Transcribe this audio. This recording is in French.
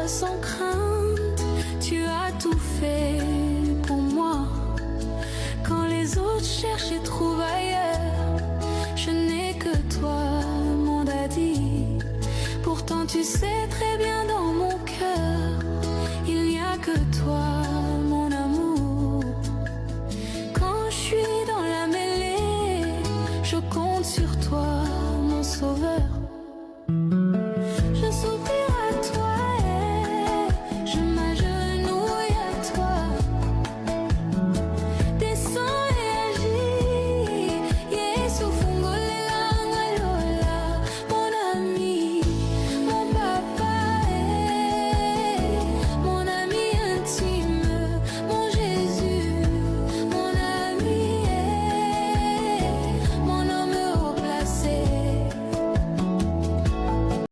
toi sans crainte. Tu as tout fait pour moi. Quand les autres cherchent et trouvent ailleurs, je n'ai que toi, mon daddy. Pourtant tu sais très bien dans mon cœur, il n'y a que toi, mon amour. Quand je suis dans la mêlée, je compte sur toi.